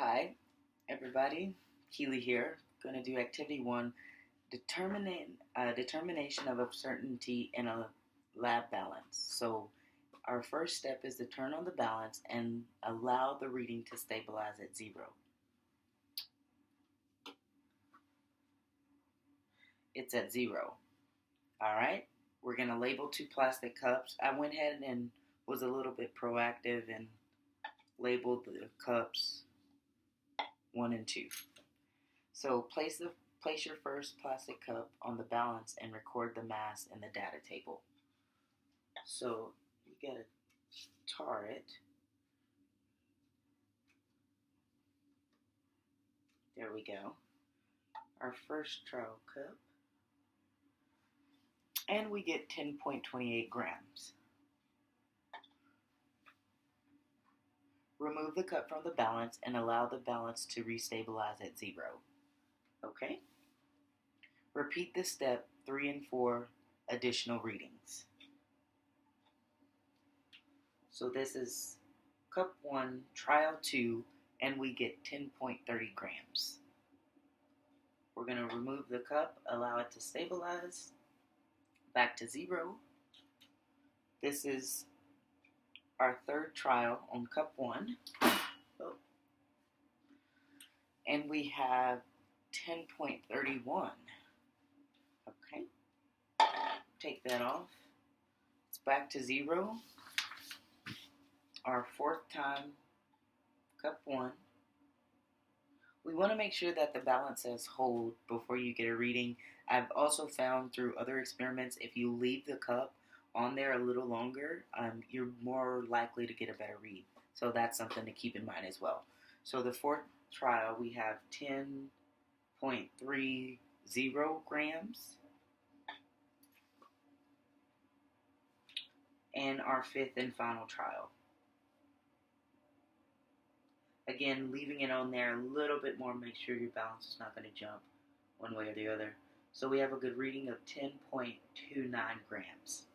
Hi, everybody. Keely here. Going to do activity one, determination of uncertainty in a lab balance. So, our first step is to turn on the balance and allow the reading to stabilize at zero. It's at zero. All right. We're going to label two plastic cups. I went ahead and was a little bit proactive and labeled the cups 1 and 2. So place your first plastic cup on the balance and record the mass in the data table. So you gotta tar it. There we go. Our first trial cup. And we get 10.28 grams. Remove the cup from the balance and allow the balance to restabilize at zero. Okay? Repeat this step 3 and 4 additional readings. So this is cup 1, trial 2, and we get 10.30 grams. We're going to remove the cup, allow it to stabilize, back to zero. This is our third trial on cup 1. And we have 10.31. Okay. Take that off. It's back to zero. Our fourth time, cup 1. We want to make sure that the balance says hold before you get a reading. I've also found through other experiments, if you leave the cup on there a little longer, you're more likely to get a better read. So that's something to keep in mind as well. So the fourth trial, we have 10.30 grams. And our fifth and final trial. Again, leaving it on there a little bit more, make sure your balance is not going to jump one way or the other. So we have a good reading of 10.29 grams.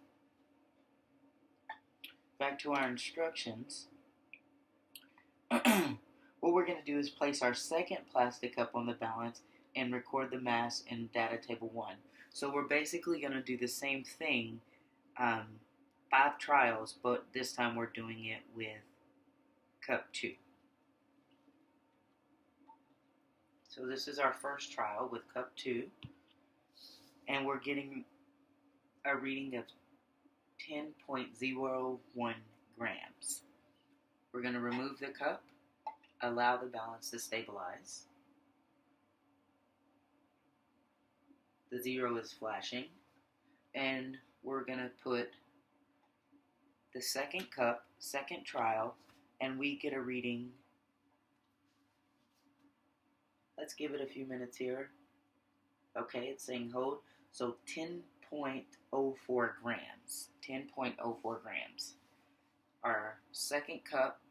Back to our instructions. What we're going to do is place our second plastic cup on the balance and record the mass in data table 1. So we're basically going to do the same thing, 5 trials, but this time we're doing it with cup 2. So this is our first trial with cup 2, and we're getting a reading of 10.01 grams. We're going to remove the cup, allow the balance to stabilize. The 0 is flashing, and we're going to put the second cup, second trial, and we get a reading. Let's give it a few minutes here. Okay, it's saying hold. So 10.04 grams. 10.04 grams. Our second cup,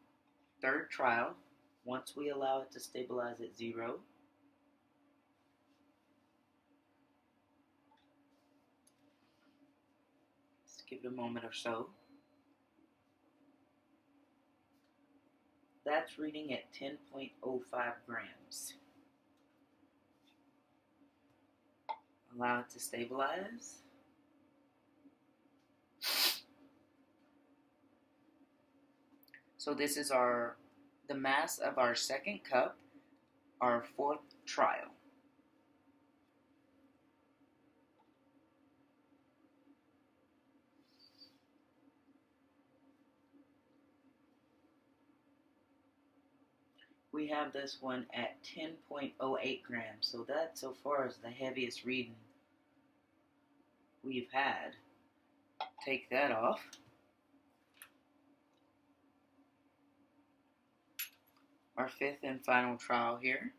third trial. Once we allow it to stabilize at 0. Let's give it a moment or so. That's reading at 10.05 grams. Allow it to stabilize. So this is the mass of our second cup, our fourth trial. We have this one at 10.08 grams. So that so far is the heaviest reading we've had. Take that off. Our fifth and final trial here.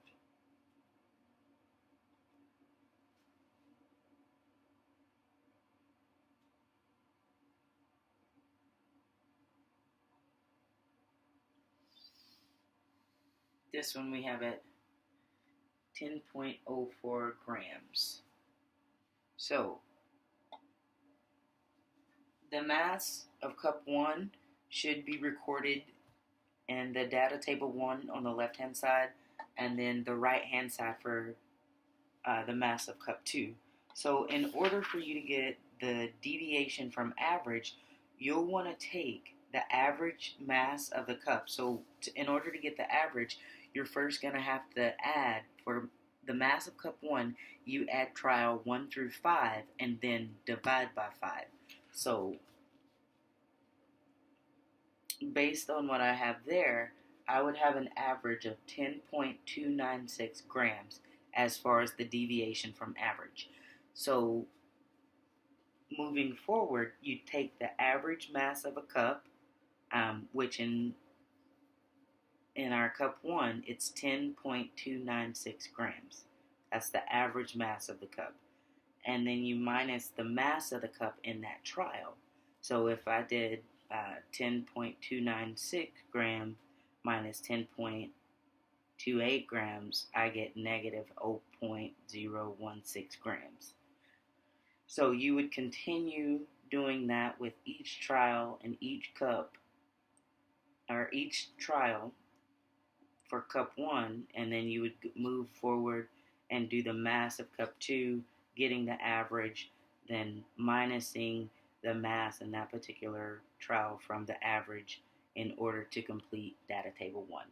This one we have at 10.04 grams. So, the mass of cup 1 should be recorded in the data table 1 on the left hand side, and then the right hand side for the mass of cup 2. So in order for you to get the deviation from average, you'll want to take the average mass of the cup. So in order to get the average, you're first going to have to add, for the mass of cup 1, you add trial 1 through 5 and then divide by 5. So based on what I have there, I would have an average of 10.296 grams as far as the deviation from average. So moving forward, you take the average mass of a cup, which in our cup 1, it's 10.296 grams. That's the average mass of the cup. And then you minus the mass of the cup in that trial. So if I did 10.296 grams minus 10.28 grams, I get negative 0.016 grams. So you would continue doing that with each trial and each cup, or each trial for cup 1, and then you would move forward and do the mass of cup 2, getting the average, then minusing the mass in that particular trial from the average in order to complete data table 1.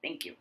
Thank you.